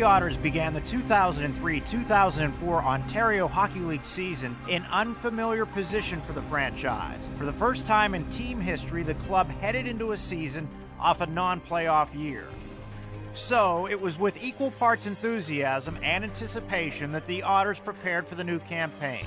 Erie Otters began the 2003-2004 Ontario Hockey League season in unfamiliar position for the franchise. For the first time in team history, the club headed into a season off a non-playoff year. So, it was with equal parts enthusiasm and anticipation that the Otters prepared for the new campaign.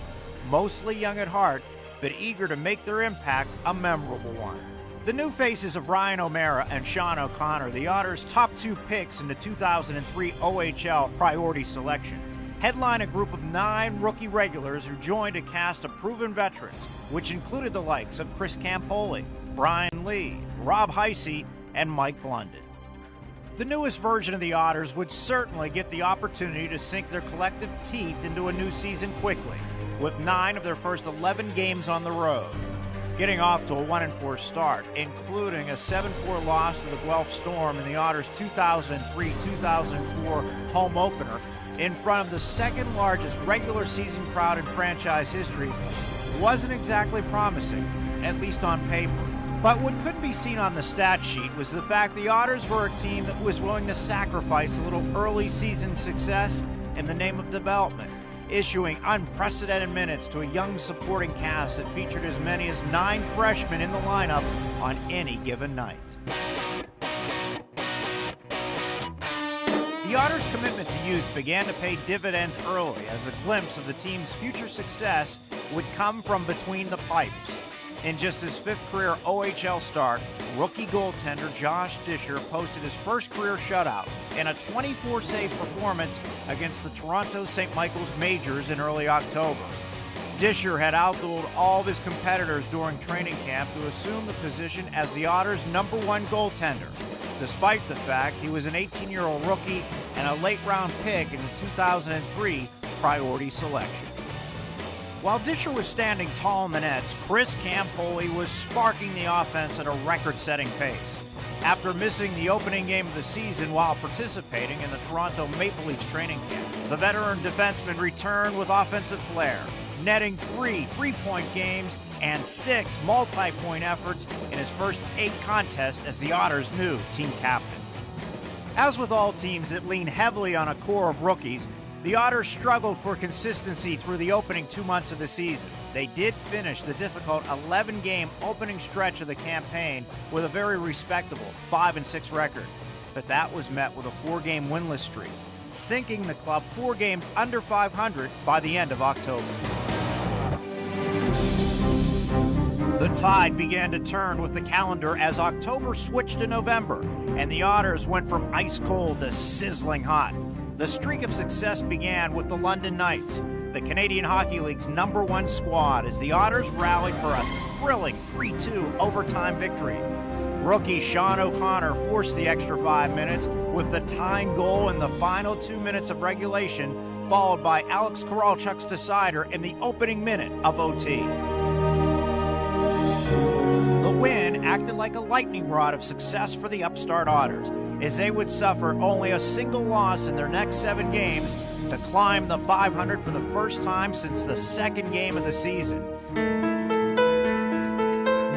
Mostly young at heart, but eager to make their impact a memorable one. The new faces of Ryan O'Mara and Sean O'Connor, the Otters' top two picks in the 2003 OHL priority selection, headline a group of 9 rookie regulars who joined a cast of proven veterans, which included the likes of Chris Campoli, Brian Lee, Rob Heisey, and Mike Blunden. The newest version of the Otters would certainly get the opportunity to sink their collective teeth into a new season quickly, with 9 of their first 11 games on the road. Getting off to a 1-4 start, including a 7-4 loss to the Guelph Storm in the Otters' 2003-2004 home opener in front of the second largest regular season crowd in franchise history, wasn't exactly promising, at least on paper. But what couldn't be seen on the stat sheet was the fact the Otters were a team that was willing to sacrifice a little early season success in the name of development, issuing unprecedented minutes to a young supporting cast that featured as many as 9 freshmen in the lineup on any given night. The Otters' commitment to youth began to pay dividends early as a glimpse of the team's future success would come from between the pipes. In just his 5th career OHL start, rookie goaltender Josh Disher posted his first career shutout in a 24-save performance against the Toronto St. Michael's Majors in early October. Disher had outdueled all of his competitors during training camp to assume the position as the Otters' #1 goaltender, despite the fact he was an 18-year-old rookie and a late-round pick in the 2003 priority selection. While Disher was standing tall in the nets, Chris Campoli was sparking the offense at a record-setting pace. After missing the opening game of the season while participating in the Toronto Maple Leafs training camp, the veteran defenseman returned with offensive flair, netting 3 three-point games and 6 multi-point efforts in his first 8 contests as the Otters' new team captain. As with all teams that lean heavily on a core of rookies, the Otters struggled for consistency through the opening 2 months of the season. They did finish the difficult 11-game opening stretch of the campaign with a very respectable 5-6 record, but that was met with a 4-game winless streak, sinking the club 4 games under 500 by the end of October. The tide began to turn with the calendar as October switched to November, and the Otters went from ice cold to sizzling hot. The streak of success began with the London Knights, the Canadian Hockey League's #1 squad, as the Otters rallied for a thrilling 3-2 overtime victory. Rookie Sean O'Connor forced the extra 5 minutes with the tying goal in the final 2 minutes of regulation, followed by Alex Koralchuk's decider in the opening minute of OT. The win acted like a lightning rod of success for the upstart Otters, as they would suffer only a single loss in their next 7 games to climb the 500 for the first time since the 2nd game of the season.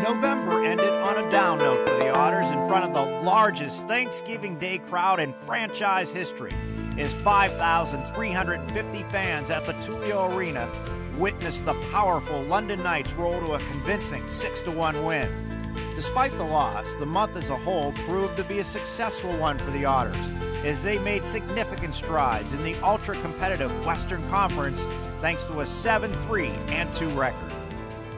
November ended on a down note for the Otters in front of the largest Thanksgiving Day crowd in franchise history, as 5,350 fans at the Tullio Arena witnessed the powerful London Knights roll to a convincing 6-1 win. Despite the loss, the month as a whole proved to be a successful one for the Otters, as they made significant strides in the ultra-competitive Western Conference thanks to a 7-3-2 record.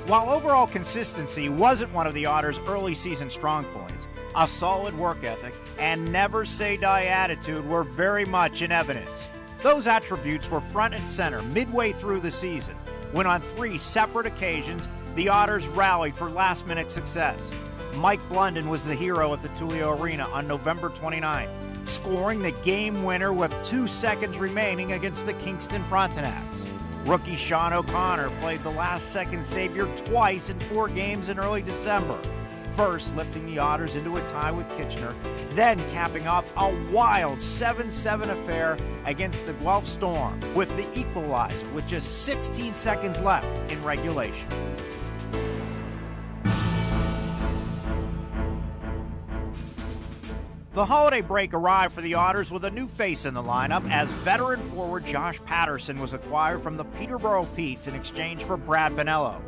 While overall consistency wasn't one of the Otters' early season strong points, a solid work ethic and never-say-die attitude were very much in evidence. Those attributes were front and center midway through the season, when on 3 separate occasions the Otters rallied for last-minute success. Mike Blunden was the hero at the Tullio Arena on November 29th, scoring the game winner with 2 seconds remaining against the Kingston Frontenacs. Rookie Sean O'Connor played the last-second savior twice in 4 games in early December, first lifting the Otters into a tie with Kitchener, then capping off a wild 7-7 affair against the Guelph Storm with the equalizer with just 16 seconds left in regulation. The holiday break arrived for the Otters with a new face in the lineup as veteran forward Josh Patterson was acquired from the Peterborough Petes in exchange for Brad Bonello.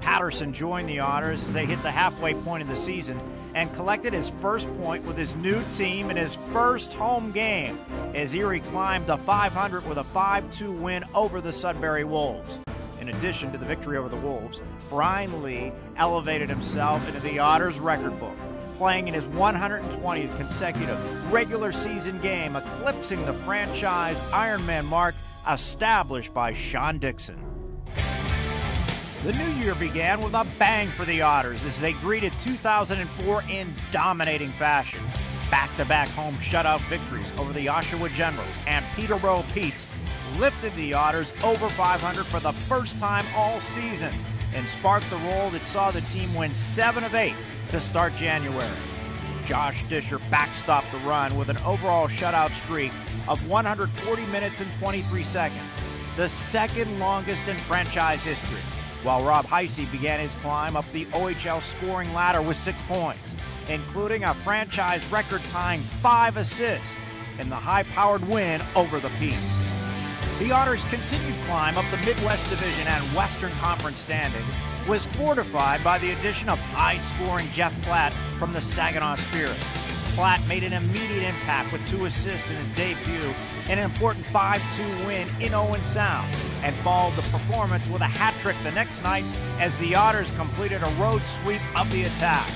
Patterson joined the Otters as they hit the halfway point of the season and collected his first point with his new team in his first home game as Erie climbed to .500 with a 5-2 win over the Sudbury Wolves. In addition to the victory over the Wolves, Brian Lee elevated himself into the Otters record book, playing in his 120th consecutive regular season game, eclipsing the franchise Ironman mark established by Sean Dixon. The new year began with a bang for the Otters as they greeted 2004 in dominating fashion. Back-to-back home shutout victories over the Oshawa Generals and Peterborough Petes lifted the Otters over .500 for the first time all season and sparked the roll that saw the team win 7 of 8 to start January. Josh Disher backstopped the run with an overall shutout streak of 140 minutes and 23 seconds, the second longest in franchise history, while Rob Heisey began his climb up the OHL scoring ladder with 6 points, including a franchise record-tying 5 assists in the high-powered win over the Petes. The Otters' continued climb up the Midwest Division and Western Conference standings was fortified by the addition of high-scoring Jeff Platt from the Saginaw Spirit. Platt made an immediate impact with 2 assists in his debut in an important 5-2 win in Owen Sound, and followed the performance with a hat trick the next night as the Otters completed a road sweep of the attack.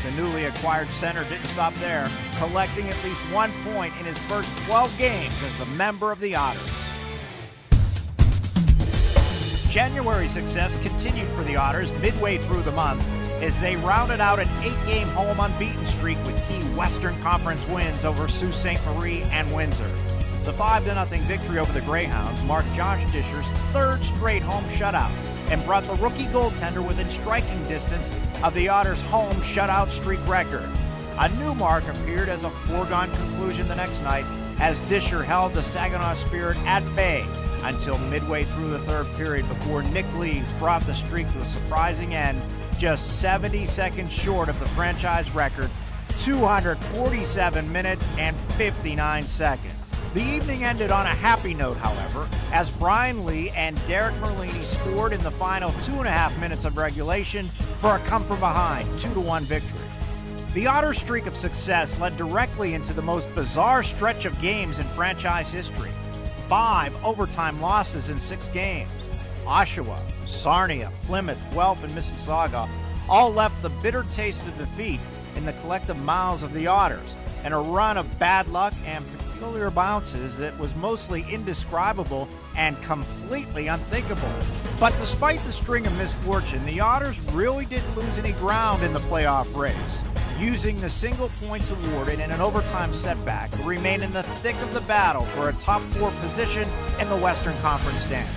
The newly acquired center didn't stop there, collecting at least 1 point in his first 12 games as a member of the Otters. January success continued for the Otters midway through the month as they rounded out an 8-game home unbeaten streak with key Western Conference wins over Sault Ste. Marie and Windsor. The 5-0 victory over the Greyhounds marked Josh Disher's 3rd straight home shutout and brought the rookie goaltender within striking distance of the Otters' home shutout streak record. A new mark appeared as a foregone conclusion the next night as Disher held the Saginaw Spirit at bay until midway through the 3rd period before Nick Lees brought the streak to a surprising end, just 70 seconds short of the franchise record, 247 minutes and 59 seconds. The evening ended on a happy note, however, as Brian Lee and Derek Merlini scored in the final 2.5 minutes of regulation for a come-from-behind 2-1 victory. The Otters' streak of success led directly into the most bizarre stretch of games in franchise history. 5 overtime losses in 6 games. Oshawa, Sarnia, Plymouth, Guelph, and Mississauga all left the bitter taste of defeat in the collective mouths of the Otters, and a run of bad luck and peculiar bounces that was mostly indescribable and completely unthinkable. But despite the string of misfortune, the Otters really didn't lose any ground in the playoff race, using the single points awarded in an overtime setback to remain in the thick of the battle for a top 4 position in the Western Conference standings.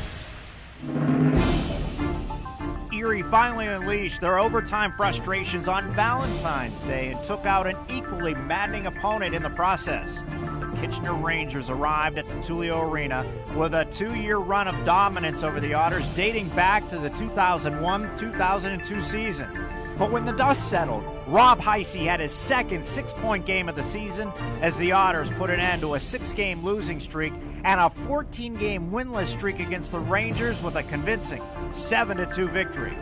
Erie finally unleashed their overtime frustrations on Valentine's Day and took out an equally maddening opponent in the process. The Kitchener Rangers arrived at the Tullio Arena with a 2-year run of dominance over the Otters dating back to the 2001-2002 season. But when the dust settled, Rob Heisey had his second 6-point game of the season as the Otters put an end to a 6-game losing streak and a 14-game winless streak against the Rangers with a convincing 7-2 victory.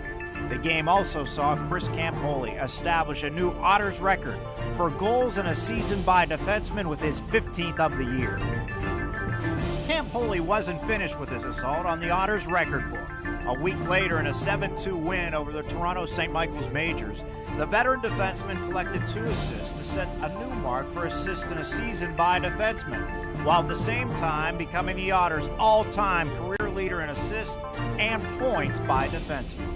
The game also saw Chris Campoli establish a new Otters record for goals in a season by a defenseman with his 15th of the year. Campoli wasn't finished with his assault on the Otters record book. A week later, in a 7-2 win over the Toronto St. Michael's Majors, the veteran defenseman collected 2 assists to set a new mark for assists in a season by a defenseman, while at the same time becoming the Otters' all-time career leader in assists and points by a defenseman.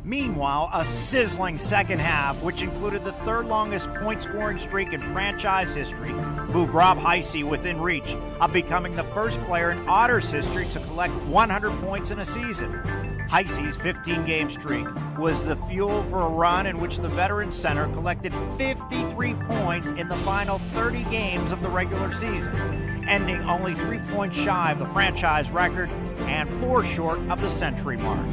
Meanwhile, a sizzling second half, which included the 3rd longest point-scoring streak in franchise history, moved Rob Heisey within reach of becoming the first player in Otters history to collect 100 points in a season. Heisey's 15-game streak was the fuel for a run in which the veteran center collected 53 points in the final 30 games of the regular season, ending only 3 points shy of the franchise record and 4 short of the century mark.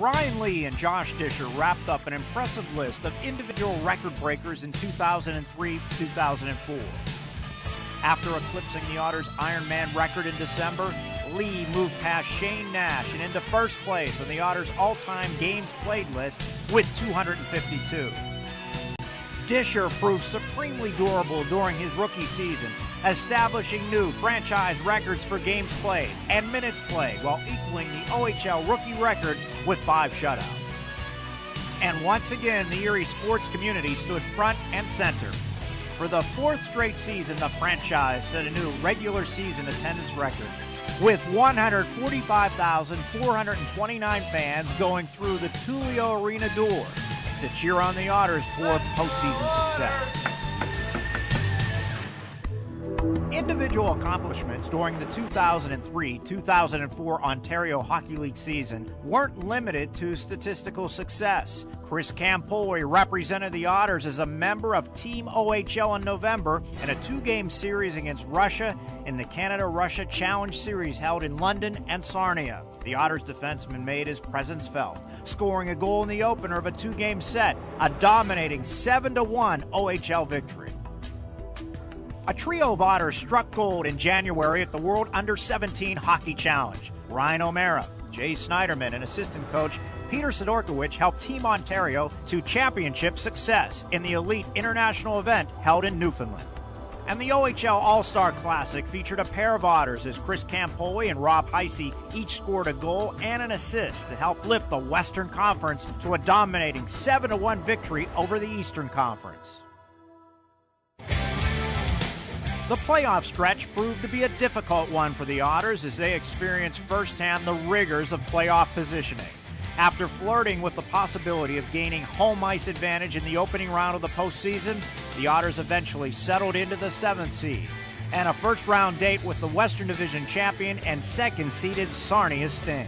Brian Lee and Josh Disher wrapped up an impressive list of individual record breakers in 2003-2004. After eclipsing the Otters' Ironman record in December, Lee moved past Shane Nash and into first place on the Otters' all-time games played list with 252. Disher proved supremely durable during his rookie season, establishing new franchise records for games played and minutes played while equaling the OHL rookie record with 5 shutouts. And once again, the Erie sports community stood front and center. For the 4th straight season, the franchise set a new regular season attendance record, with 145,429 fans going through the Tullio Arena door to cheer on the Otters for postseason success. Individual accomplishments during the 2003-2004 Ontario Hockey League season weren't limited to statistical success. Chris Campoli represented the Otters as a member of Team OHL in November in a 2-game series against Russia in the Canada-Russia Challenge Series held in London and Sarnia. The Otters defenseman made his presence felt, scoring a goal in the opener of a 2-game set, a dominating 7-1 OHL victory. A trio of Otters struck gold in January at the World Under-17 Hockey Challenge. Ryan O'Mara, Jay Snyderman, and assistant coach Peter Sidorkiewicz helped Team Ontario to championship success in the elite international event held in Newfoundland. And the OHL All-Star Classic featured a pair of Otters as Chris Campoli and Rob Heisey each scored a goal and an assist to help lift the Western Conference to a dominating 7-1 victory over the Eastern Conference. The playoff stretch proved to be a difficult one for the Otters as they experienced firsthand the rigors of playoff positioning. After flirting with the possibility of gaining home ice advantage in the opening round of the postseason, the Otters eventually settled into the 7th seed and a first-round date with the Western Division champion and second-seeded Sarnia Sting.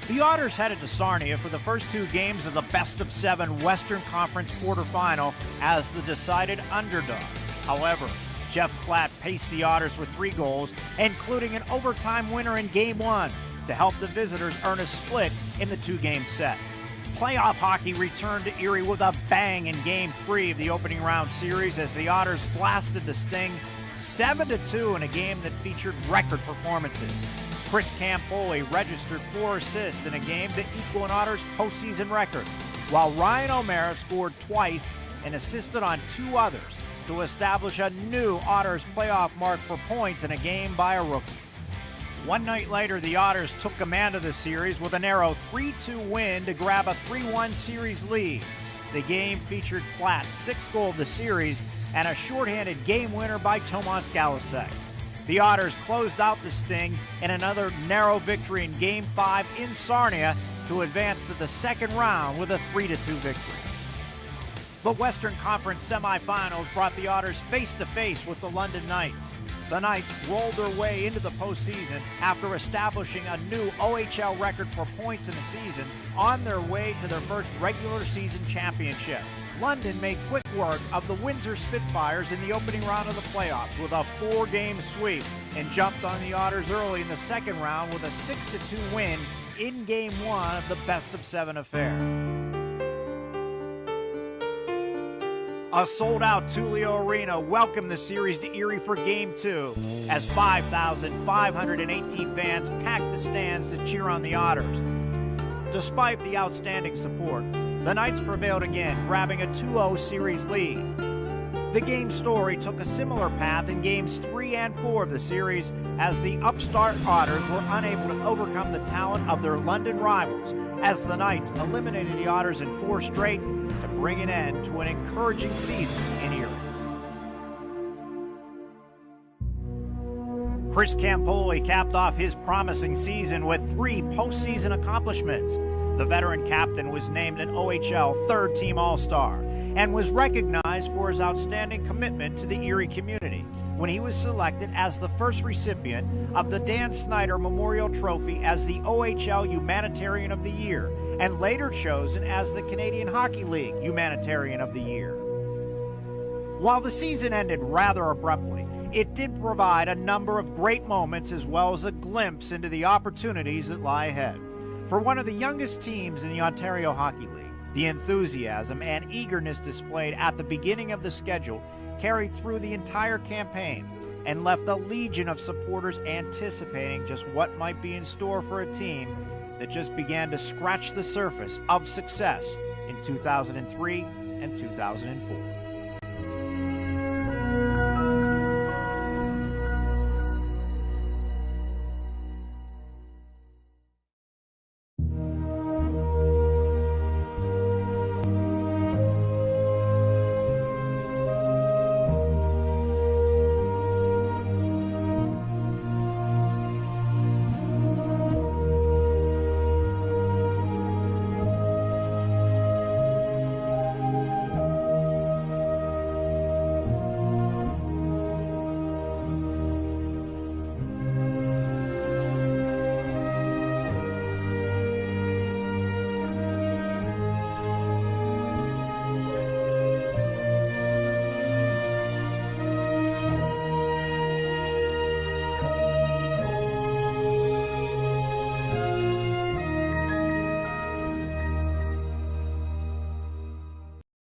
The Otters headed to Sarnia for the first 2 games of the best-of-7 Western Conference quarterfinal as the decided underdog. However, Jeff Platt paced the Otters with 3 goals, including an overtime winner in Game 1, to help the visitors earn a split in the 2-game set. Playoff hockey returned to Erie with a bang in Game 3 of the opening round series as the Otters blasted the Sting 7-2 in a game that featured record performances. Chris Campoli registered 4 assists in a game to equal an Otters postseason record, while Ryan O'Mara scored twice and assisted on 2 others to establish a new Otters playoff mark for points in a game by a rookie. One night later, the Otters took command of the series with a narrow 3-2 win to grab a 3-1 series lead. The game featured Platt's 6th goal of the series and a shorthanded game winner by Tomas Galasek. The Otters closed out the Sting in another narrow victory in Game 5 in Sarnia to advance to the second round with a 3-2 victory. The Western Conference semifinals brought the Otters face-to-face with the London Knights. The Knights rolled their way into the postseason after establishing a new OHL record for points in a season on their way to their first regular season championship. London made quick work of the Windsor Spitfires in the opening round of the playoffs with a 4-game sweep and jumped on the Otters early in the second round with a 6-2 win in Game 1 of the best-of-7 affair. A sold-out Tullio Arena welcomed the series to Erie for Game 2 as 5,518 fans packed the stands to cheer on the Otters. Despite the outstanding support, the Knights prevailed again, grabbing a 2-0 series lead. The game story took a similar path in Games 3 and 4 of the series as the upstart Otters were unable to overcome the talent of their London rivals as the Knights eliminated the Otters in 4 straight to bring an end to an encouraging season in Erie. Chris Campoli capped off his promising season with 3 postseason accomplishments. The veteran captain was named an OHL third-team All-Star and was recognized for his outstanding commitment to the Erie community when he was selected as the first recipient of the Dan Snyder Memorial Trophy as the OHL Humanitarian of the Year and later chosen as the Canadian Hockey League Humanitarian of the Year. While the season ended rather abruptly, it did provide a number of great moments as well as a glimpse into the opportunities that lie ahead. For one of the youngest teams in the Ontario Hockey League, the enthusiasm and eagerness displayed at the beginning of the schedule carried through the entire campaign and left a legion of supporters anticipating just what might be in store for a team that just began to scratch the surface of success in 2003 and 2004.